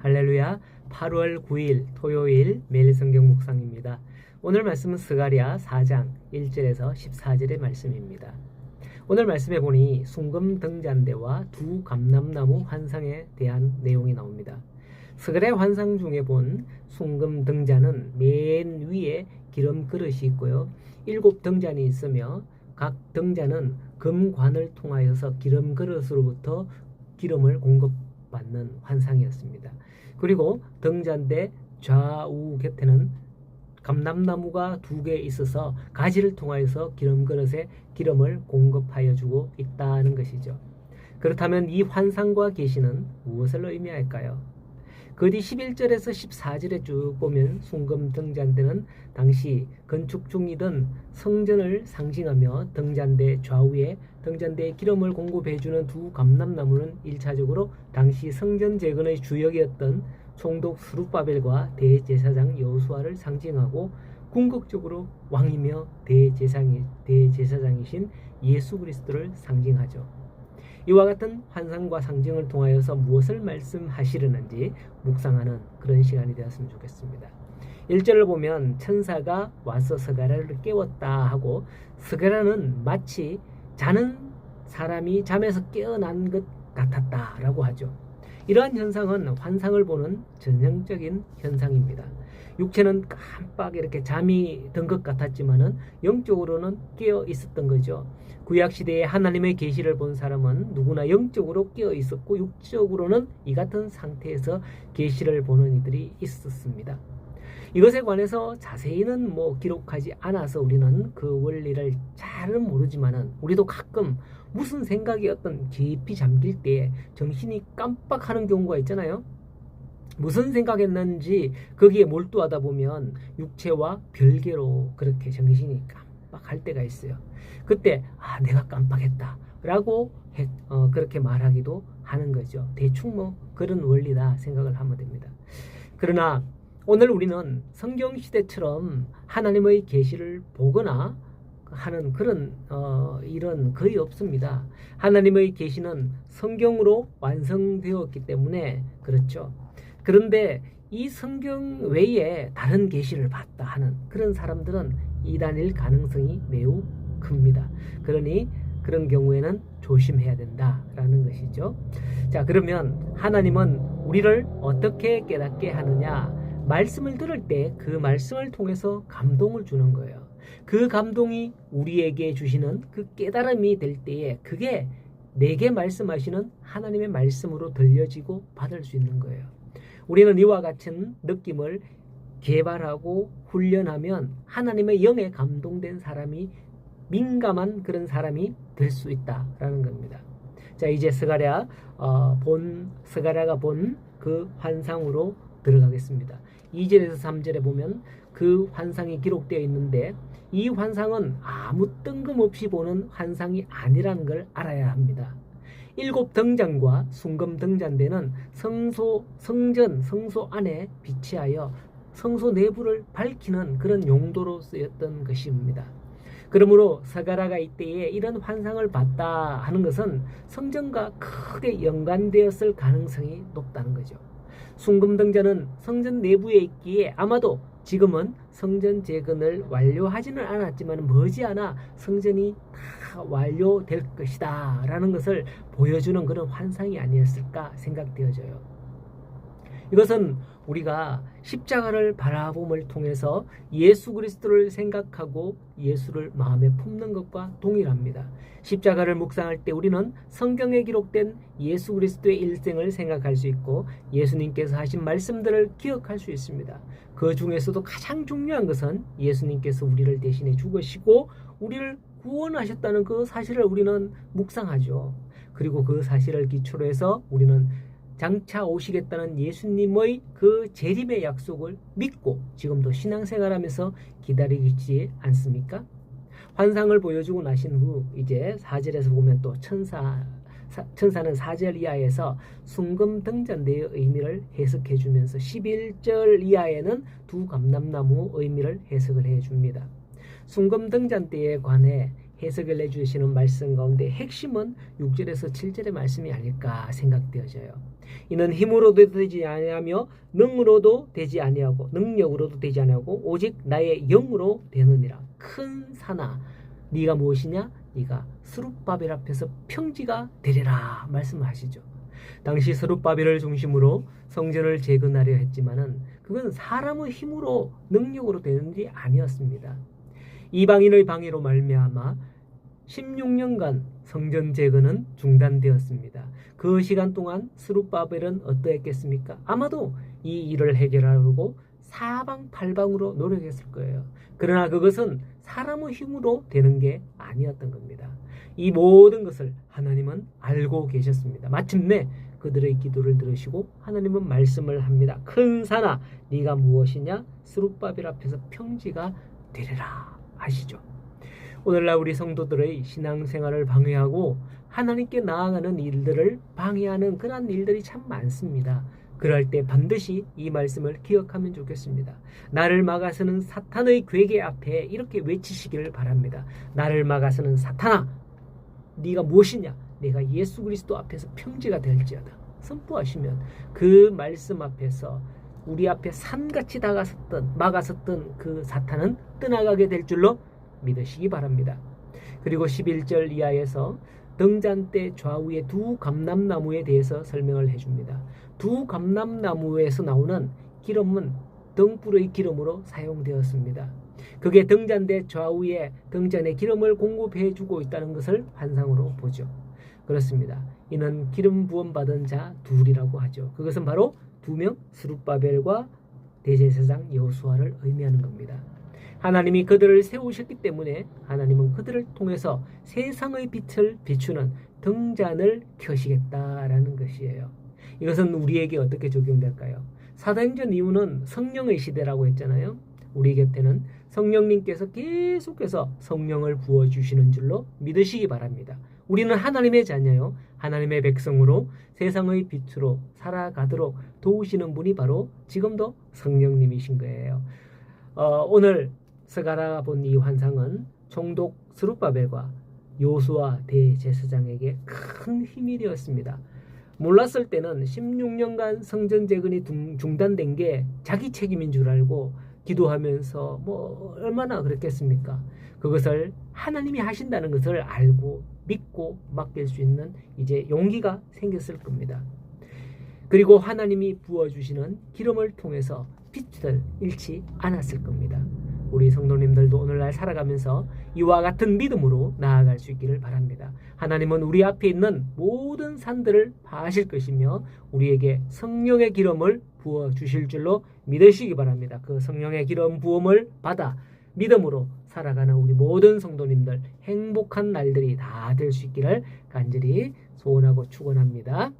할렐루야. 8월 9일 토요일 매일 성경 묵상입니다. 오늘 말씀은 스가랴 4장 1절에서 14절의 말씀입니다. 오늘 말씀에 보니 순금 등잔대와 두 감람나무 환상에 대한 내용이 나옵니다. 스가랴 환상 중에 본 순금 등잔은 맨 위에 기름 그릇이 있고요. 7 등잔이 있으며 각 등잔은 금관을 통하여서 기름 그릇으로부터 기름을 공급받는 환상이었습니다. 그리고 등잔대 좌우 곁에는 감람나무가 2개 있어서 가지를 통하여서 기름 그릇에 기름을 공급하여 주고 있다는 것이죠. 그렇다면 이 환상과 계시는 무엇을 의미할까요? 그 뒤 11절에서 14절에 쭉 보면 순금 등잔대는 당시 건축 중이던 성전을 상징하며 등잔대 좌우에 등잔대에 기름을 공급해주는 두 감람나무는 1차적으로 당시 성전 재건의 주역이었던 총독 스룹바벨과 대제사장 여호수아를 상징하고 궁극적으로 왕이며 대제사장이신 예수 그리스도를 상징하죠. 이와 같은 환상과 상징을 통하여서 무엇을 말씀하시려는지 묵상하는 그런 시간이 되었으면 좋겠습니다. 1절을 보면 천사가 와서 스가랴를 깨웠다 하고, 스가랴는 마치 자는 사람이 잠에서 깨어난 것 같았다 라고 하죠. 이러한 현상은 환상을 보는 전형적인 현상입니다. 육체는 깜빡 이렇게 잠이 든 것 같았지만은 영적으로는 깨어 있었던 거죠. 구약 시대에 하나님의 계시를 본 사람은 누구나 영적으로 깨어 있었고 육적으로는 이 같은 상태에서 계시를 보는 이들이 있었습니다. 이것에 관해서 자세히는 기록하지 않아서 우리는 그 원리를 잘은 모르지만은 우리도 가끔 무슨 생각이 어떤 깊이 잠길 때 정신이 깜빡하는 경우가 있잖아요. 무슨 생각했는지 거기에 몰두하다 보면 육체와 별개로 그렇게 정신이 깜빡할 때가 있어요. 그때 내가 깜빡했다 라고 그렇게 말하기도 하는 거죠. 대충 그런 원리다 생각을 하면 됩니다. 그러나 오늘 우리는 성경 시대처럼 하나님의 계시를 보거나 하는 그런 일은 거의 없습니다. 하나님의 계시는 성경으로 완성되었기 때문에 그렇죠. 그런데 이 성경 외에 다른 계시를 봤다 하는 그런 사람들은 이단일 가능성이 매우 큽니다. 그러니 그런 경우에는 조심해야 된다라는 것이죠. 자, 그러면 하나님은 우리를 어떻게 깨닫게 하느냐? 말씀을 들을 때 그 말씀을 통해서 감동을 주는 거예요. 그 감동이 우리에게 주시는 그 깨달음이 될 때에 그게 내게 말씀하시는 하나님의 말씀으로 들려지고 받을 수 있는 거예요. 우리는 이와 같은 느낌을 개발하고 훈련하면 하나님의 영에 감동된 사람이 민감한 그런 사람이 될 수 있다라는 겁니다. 자, 이제 스가랴가 본 그 환상으로 들어가겠습니다. 2절에서 3절에 보면 그 환상이 기록되어 있는데 이 환상은 아무 뜬금없이 보는 환상이 아니라는 걸 알아야 합니다. 7 등잔과 순금 등잔대는 성소 안에 비치하여 성소 내부를 밝히는 그런 용도로 쓰였던 것입니다. 그러므로 스가랴가 이때에 이런 환상을 봤다 하는 것은 성전과 크게 연관되었을 가능성이 높다는 거죠. 순금 등잔은 성전 내부에 있기에 아마도 지금은 성전 재건을 완료하지는 않았지만 머지않아 성전이 다 완료될 것이다 라는 것을 보여주는 그런 환상이 아니었을까 생각되어져요. 이것은 우리가 십자가를 바라봄을 통해서 예수 그리스도를 생각하고 예수를 마음에 품는 것과 동일합니다. 십자가를 묵상할 때 우리는 성경에 기록된 예수 그리스도의 일생을 생각할 수 있고 예수님께서 하신 말씀들을 기억할 수 있습니다. 그 중에서도 가장 중요한 것은 예수님께서 우리를 대신해 죽으시고 우리를 구원하셨다는 그 사실을 우리는 묵상하죠. 그리고 그 사실을 기초로 해서 우리는 장차 오시겠다는 예수님의 그 재림의 약속을 믿고 지금도 신앙생활하면서 기다리지 않습니까? 환상을 보여주고 나신 후 이제 4절에서 보면 또 천사는 4절 이하에서 순금 등잔대의 의미를 해석해 주면서 11절 이하에는 두 감람나무 의미를 해석을 해 줍니다. 순금 등잔대에 관해 해석을 해주시는 말씀 가운데 핵심은 6절에서 7절의 말씀이 아닐까 생각되어져요. 이는 힘으로도 되지 아니하며 능으로도 되지 아니하고 능력으로도 되지 아니하고 오직 나의 영으로 되느니라. 큰 산아 네가 무엇이냐? 네가 스룹바벨 앞에서 평지가 되리라 말씀하시죠. 당시 스룹바벨을 중심으로 성전을 재건하려 했지만은 그건 사람의 힘으로 능력으로 되는 일이 아니었습니다. 이방인의 방해로 말미암아 16년간 성전 재건은 중단되었습니다. 그 시간 동안 스룹바벨은 어떠했겠습니까? 아마도 이 일을 해결하려고 사방팔방으로 노력했을 거예요. 그러나 그것은 사람의 힘으로 되는 게 아니었던 겁니다. 이 모든 것을 하나님은 알고 계셨습니다. 마침내 그들의 기도를 들으시고 하나님은 말씀을 합니다. 큰 산아 네가 무엇이냐? 스룹바벨 앞에서 평지가 되리라 하시죠. 오늘날 우리 성도들의 신앙생활을 방해하고 하나님께 나아가는 일들을 방해하는 그런 일들이 참 많습니다. 그럴 때 반드시 이 말씀을 기억하면 좋겠습니다. 나를 막아서는 사탄의 괴계 앞에 이렇게 외치시기를 바랍니다. 나를 막아서는 사탄아 네가 무엇이냐? 내가 예수 그리스도 앞에서 평지가 될지어다. 선포하시면 그 말씀 앞에서 우리 앞에 산같이 막아섰던 그 사탄은 떠나가게 될 줄로 믿으시기 바랍니다. 그리고 11절 이하에서 등잔대 좌우의 두 감람나무에 대해서 설명을 해줍니다. 두 감람나무에서 나오는 기름은 등불의 기름으로 사용되었습니다. 그게 등잔대 좌우에 등잔에 기름을 공급해주고 있다는 것을 환상으로 보죠. 그렇습니다. 이는 기름 부음 받은 자 둘이라고 하죠. 그것은 바로 두 명 스룹바벨과 대제사장 여호수아를 의미하는 겁니다. 하나님이 그들을 세우셨기 때문에 하나님은 그들을 통해서 세상의 빛을 비추는 등잔을 켜시겠다라는 것이에요. 이것은 우리에게 어떻게 적용될까요? 사도행전 이후는 성령의 시대라고 했잖아요. 우리 곁에는 성령님께서 계속해서 성령을 부어주시는 줄로 믿으시기 바랍니다. 우리는 하나님의 자녀요. 하나님의 백성으로 세상의 빛으로 살아가도록 도우시는 분이 바로 지금도 성령님이신 거예요. 오늘 스가랴가 본 이 환상은 총독 스룹바벨과 여호수아 대제사장에게 큰 힘이 되었습니다. 몰랐을 때는 16년간 성전 재건이 중단된 게 자기 책임인 줄 알고 기도하면서 얼마나 그랬겠습니까? 그것을 하나님이 하신다는 것을 알고 믿고 맡길 수 있는 이제 용기가 생겼을 겁니다. 그리고 하나님이 부어주시는 기름을 통해서 빛을 잃지 않았을 겁니다. 우리 성도님들도 오늘날 살아가면서 이와 같은 믿음으로 나아갈 수 있기를 바랍니다. 하나님은 우리 앞에 있는 모든 산들을 파하실 것이며 우리에게 성령의 기름을 부어주실 줄로 믿으시기 바랍니다. 그 성령의 기름 부음을 받아 믿음으로 살아가는 우리 모든 성도님들 행복한 날들이 다 될 수 있기를 간절히 소원하고 축원합니다.